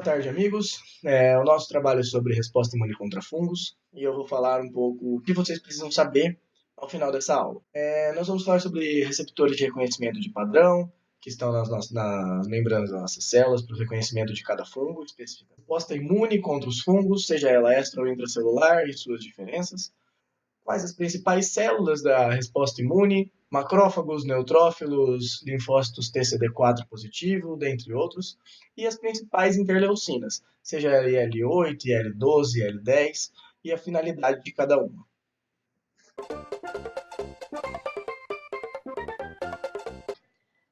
tarde, amigos. O nosso trabalho é sobre resposta imune contra fungos e eu vou falar um pouco o que vocês precisam saber ao final dessa aula. Nós vamos falar sobre receptores de reconhecimento de padrão, que estão nas membranas das nossas células para o reconhecimento de cada fungo específico. Resposta imune contra os fungos, seja ela extra ou intracelular, e suas diferenças. Quais as principais células da resposta imune? Macrófagos, neutrófilos, linfócitos TCD4 positivo, dentre outros, e as principais interleucinas, seja IL-8, IL-12, IL-10, e a finalidade de cada uma.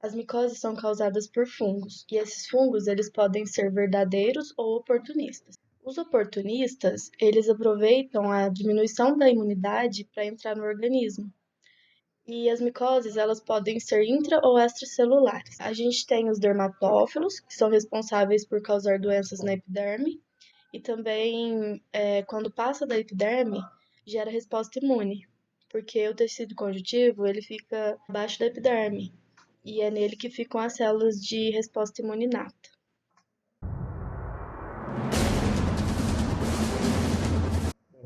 As micoses são causadas por fungos, e esses fungos eles podem ser verdadeiros ou oportunistas. Os oportunistas, eles aproveitam a diminuição da imunidade para entrar no organismo. E as micoses, elas podem ser intra ou extracelulares. A gente tem os dermatófilos, que são responsáveis por causar doenças na epiderme, e também, quando passa da epiderme, gera resposta imune, porque o tecido conjuntivo, ele fica abaixo da epiderme, e é nele que ficam as células de resposta imune inata.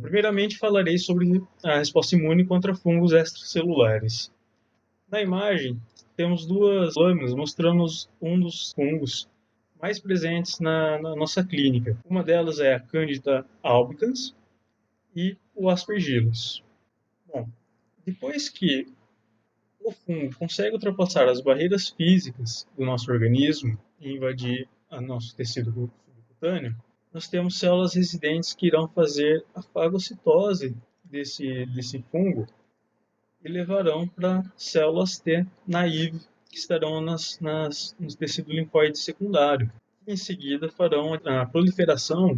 Primeiramente, falarei sobre a resposta imune contra fungos extracelulares. Na imagem, temos duas lâminas mostrando um dos fungos mais presentes na nossa clínica. Uma delas é a Candida albicans e o Aspergillus. Bom, depois que o fungo consegue ultrapassar as barreiras físicas do nosso organismo e invadir o nosso tecido subcutâneo, nós temos células residentes que irão fazer a fagocitose desse fungo e levarão para células T naive, que estarão no tecido linfóide secundário. Em seguida, farão a proliferação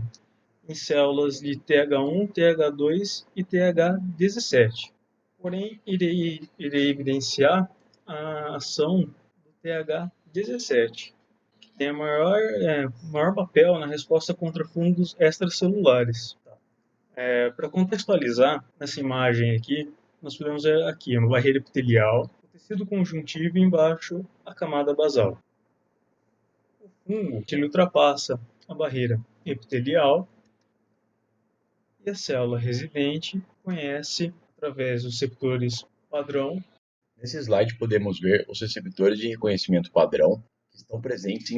em células de TH1, TH2 e TH17. Porém, irei evidenciar a ação do TH17, que tem maior papel na resposta contra fungos extracelulares. Para contextualizar, nessa imagem aqui, nós podemos ver aqui uma barreira epitelial, o tecido conjuntivo e embaixo a camada basal. O fungo ele ultrapassa a barreira epitelial e a célula residente conhece através dos receptores padrão. Nesse slide podemos ver os receptores de reconhecimento padrão que estão presentes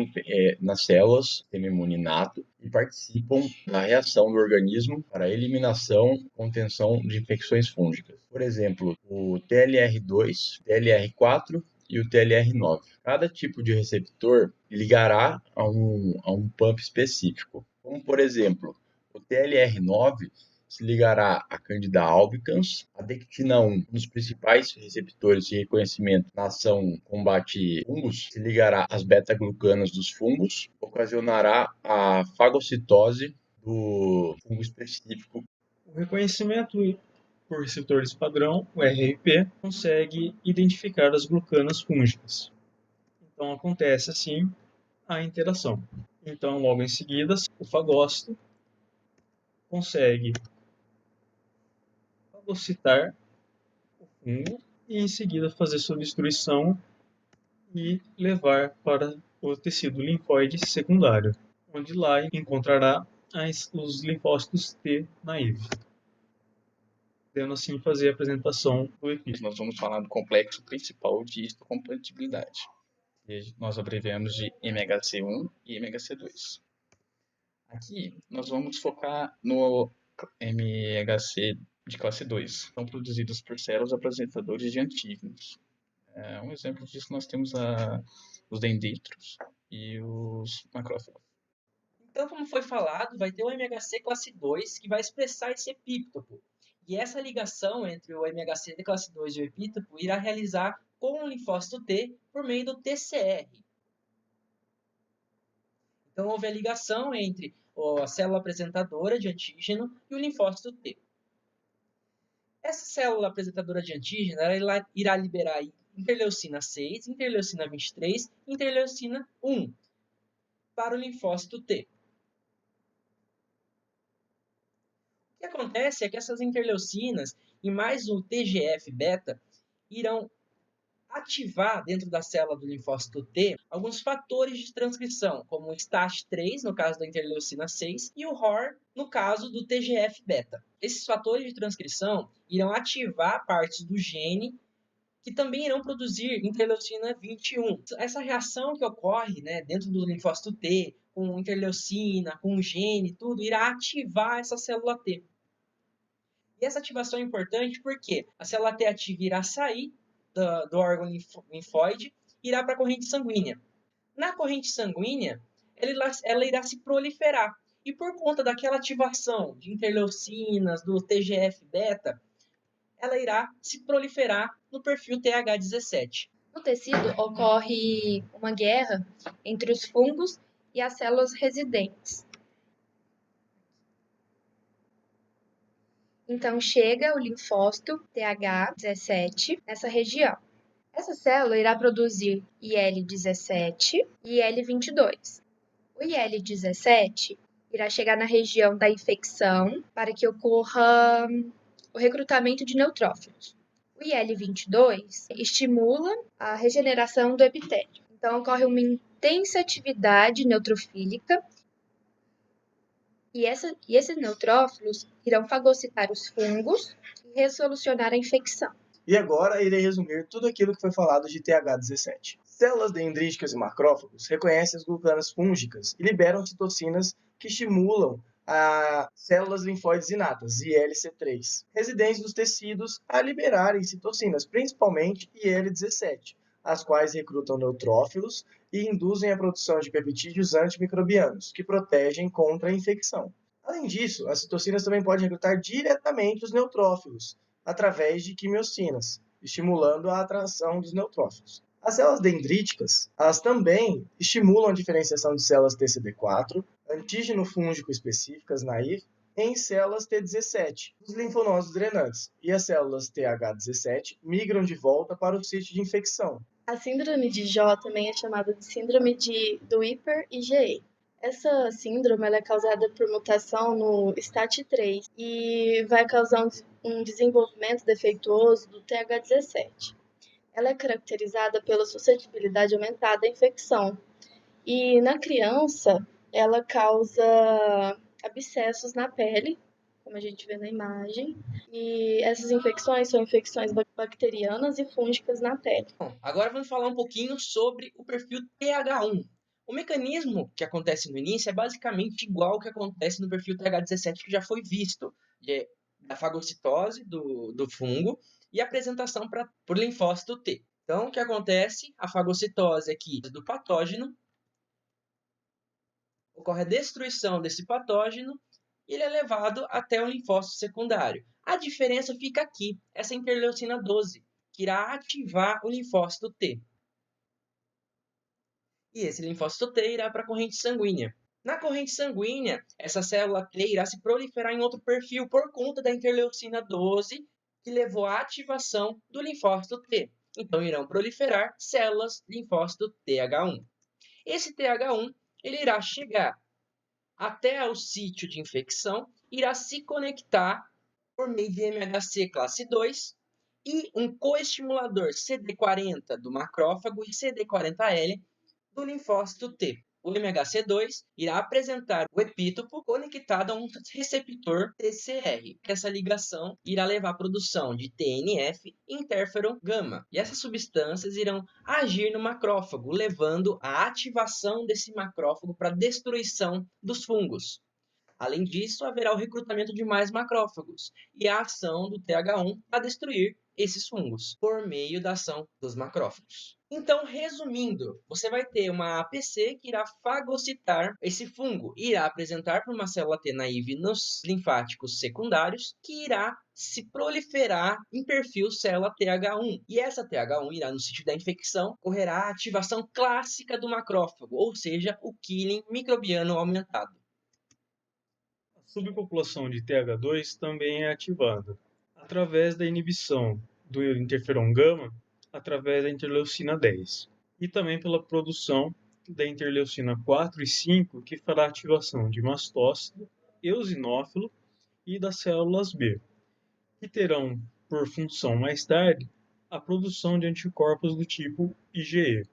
nas células do sistema imune inato e participam da reação do organismo para a eliminação e contenção de infecções fúngicas. Por exemplo, o TLR2, TLR4 e o TLR9. Cada tipo de receptor ligará a um pump específico. Como, por exemplo, o TLR9 se ligará a Candida albicans, a dectina 1, um dos principais receptores de reconhecimento na ação combate fungos, se ligará às beta-glucanas dos fungos, ocasionará a fagocitose do fungo específico. O reconhecimento por receptores padrão, o RRP, consegue identificar as glucanas fúngicas. Então acontece assim a interação. Então, logo em seguida, o fagócito consegue fagocitar o fungo e em seguida fazer sua destruição e levar para o tecido linfóide secundário, onde lá encontrará os linfócitos T naive, podendo assim fazer a apresentação do epíteto. Nós vamos falar do complexo principal de histocompatibilidade, que nós abreviamos de MHC1 e MHC2. Aqui nós vamos focar no MHC de classe 2, são produzidos por células apresentadores de antígenos. Um exemplo disso nós temos os dendritos e os macrófagos. Então, como foi falado, vai ter o MHC classe 2 que vai expressar esse epítopo. E essa ligação entre o MHC de classe 2 e o epítopo irá realizar com o linfócito T por meio do TCR. Então, houve a ligação entre a célula apresentadora de antígeno e o linfócito T. Essa célula apresentadora de antígeno ela irá liberar interleucina 6, interleucina 23 e interleucina 1 para o linfócito T. O que acontece é que essas interleucinas e mais o TGF-beta irão ativar dentro da célula do linfócito T alguns fatores de transcrição, como o STAT3, no caso da interleucina 6, e o HOR, no caso do TGF-beta. Esses fatores de transcrição irão ativar partes do gene que também irão produzir interleucina 21. Essa reação que ocorre, né, dentro do linfócito T, com interleucina, com gene, tudo, irá ativar essa célula T. E essa ativação é importante porque a célula T ativa irá sair do órgão linfóide e irá para a corrente sanguínea. Na corrente sanguínea, ela irá se proliferar. E por conta daquela ativação de interleucinas, do TGF-beta, ela irá se proliferar no perfil TH17. No tecido ocorre uma guerra entre os fungos e as células residentes. Então chega o linfócito TH17 nessa região. Essa célula irá produzir IL-17 e IL-22. O IL-17 irá chegar na região da infecção para que ocorra o recrutamento de neutrófilos. O IL-22 estimula a regeneração do epitélio. Então, ocorre uma intensa atividade neutrofílica e esses neutrófilos irão fagocitar os fungos e resolucionar a infecção. E agora irei resumir tudo aquilo que foi falado de TH17. Células dendríticas e macrófagos reconhecem as glucanas fúngicas e liberam citocinas que estimulam as células linfóides inatas, ILC3, residentes dos tecidos a liberarem citocinas, principalmente IL-17, as quais recrutam neutrófilos e induzem a produção de peptídeos antimicrobianos, que protegem contra a infecção. Além disso, as citocinas também podem recrutar diretamente os neutrófilos, através de quimiocinas, estimulando a atração dos neutrófilos. As células dendríticas, elas também estimulam a diferenciação de células TCD4, antígeno fúngico específicas, NAIR, em células T17, dos linfonodos drenantes, e as células TH17 migram de volta para o sítio de infecção. A síndrome de Jó também é chamada de síndrome do Hyper-IgE. Essa síndrome ela é causada por mutação no STAT3 e vai causar um desenvolvimento defeituoso do TH17. Ela é caracterizada pela suscetibilidade aumentada à infecção. E na criança, ela causa abscessos na pele, como a gente vê na imagem. E essas infecções são infecções bacterianas e fúngicas na pele. Bom, agora vamos falar um pouquinho sobre o perfil TH1. O mecanismo que acontece no início é basicamente igual ao que acontece no perfil TH17 que já foi visto, da fagocitose do fungo e apresentação por linfócito T. Então, o que acontece? A fagocitose aqui do patógeno, ocorre a destruição desse patógeno e ele é levado até o linfócito secundário. A diferença fica aqui, essa interleucina 12, que irá ativar o linfócito T. E esse linfócito T irá para a corrente sanguínea. Na corrente sanguínea, essa célula T irá se proliferar em outro perfil por conta da interleucina 12, que levou à ativação do linfócito T. Então, irão proliferar células linfócito TH1. Esse TH1 ele irá chegar até o sítio de infecção, irá se conectar por meio de MHC classe 2 e um coestimulador CD40 do macrófago e CD40L do linfócito T. O MHC2 irá apresentar o epítopo conectado a um receptor TCR. Essa ligação irá levar à produção de TNF e interferon gama. E essas substâncias irão agir no macrófago, levando à ativação desse macrófago para a destruição dos fungos. Além disso, haverá o recrutamento de mais macrófagos e a ação do TH1 a destruir esses fungos por meio da ação dos macrófagos. Então, resumindo, você vai ter uma APC que irá fagocitar esse fungo, irá apresentar para uma célula T naive nos linfáticos secundários, que irá se proliferar em perfil célula TH1. E essa TH1 irá, no sítio da infecção, ocorrerá a ativação clássica do macrófago, ou seja, o killing microbiano aumentado. A subpopulação de TH2 também é ativada através da inibição do interferon gama através da interleucina 10 e também pela produção da interleucina 4 e 5, que fará a ativação de mastócito, eosinófilo e das células B, que terão por função mais tarde a produção de anticorpos do tipo IgE.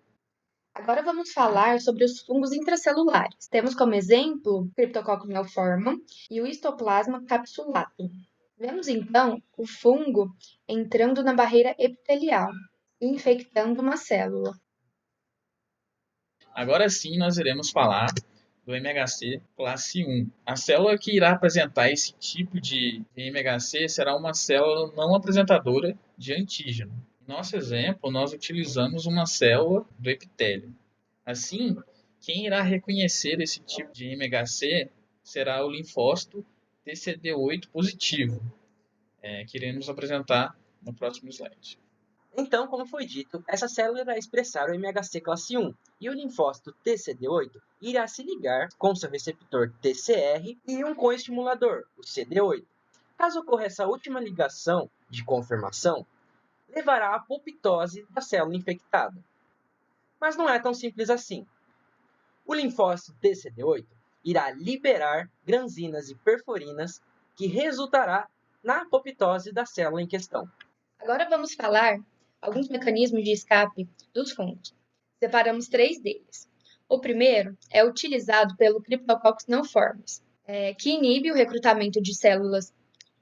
Agora vamos falar sobre os fungos intracelulares. Temos como exemplo o Cryptococcus neoformum e o Histoplasma capsulatum. Vemos então o fungo entrando na barreira epitelial e infectando uma célula. Agora sim, nós iremos falar do MHC classe 1. A célula que irá apresentar esse tipo de MHC será uma célula não apresentadora de antígeno. Em nosso exemplo, nós utilizamos uma célula do epitélio. Assim, quem irá reconhecer esse tipo de MHC será o linfócito TCD8 positivo, que iremos apresentar no próximo slide. Então, como foi dito, essa célula irá expressar o MHC classe 1 e o linfócito TCD8 irá se ligar com seu receptor TCR e um coestimulador, o CD8. Caso ocorra essa última ligação de confirmação, levará à apoptose da célula infectada. Mas não é tão simples assim. O linfócito TCD8 irá liberar granzinas e perforinas, que resultará na apoptose da célula em questão. Agora vamos falar alguns mecanismos de escape dos fungos. Separamos 3 deles. O primeiro é utilizado pelo Cryptococcus neoformans, que inibe o recrutamento de células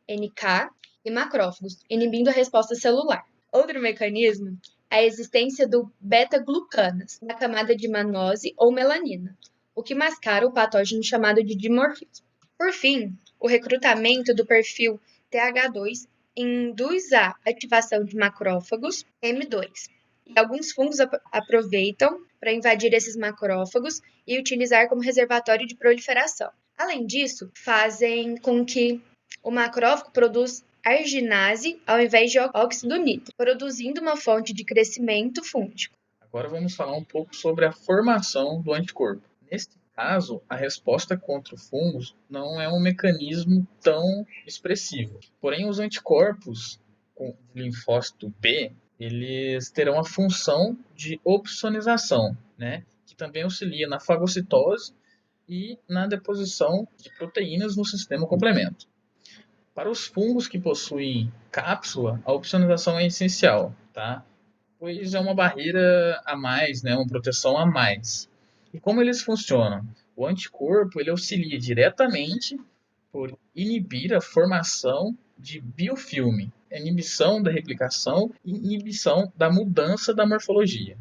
NK e macrófagos, inibindo a resposta celular. Outro mecanismo é a existência do beta-glucanas na camada de manose ou melanina, o que mascara o patógeno chamado de dimorfismo. Por fim, o recrutamento do perfil TH2 induz a ativação de macrófagos M2. E alguns fungos aproveitam para invadir esses macrófagos e utilizar como reservatório de proliferação. Além disso, fazem com que o macrófago produza arginase ao invés de óxido nítrico, produzindo uma fonte de crescimento fúngico. Agora vamos falar um pouco sobre a formação do anticorpo. Neste caso, a resposta contra o fungo não é um mecanismo tão expressivo. Porém, os anticorpos com linfócito B, eles terão a função de opsonização, que também auxilia na fagocitose e na deposição de proteínas no sistema complemento. Para os fungos que possuem cápsula, a opsonização é essencial, pois é uma barreira a mais, uma proteção a mais. E como eles funcionam? O anticorpo ele auxilia diretamente por inibir a formação de biofilme, inibição da replicação e inibição da mudança da morfologia.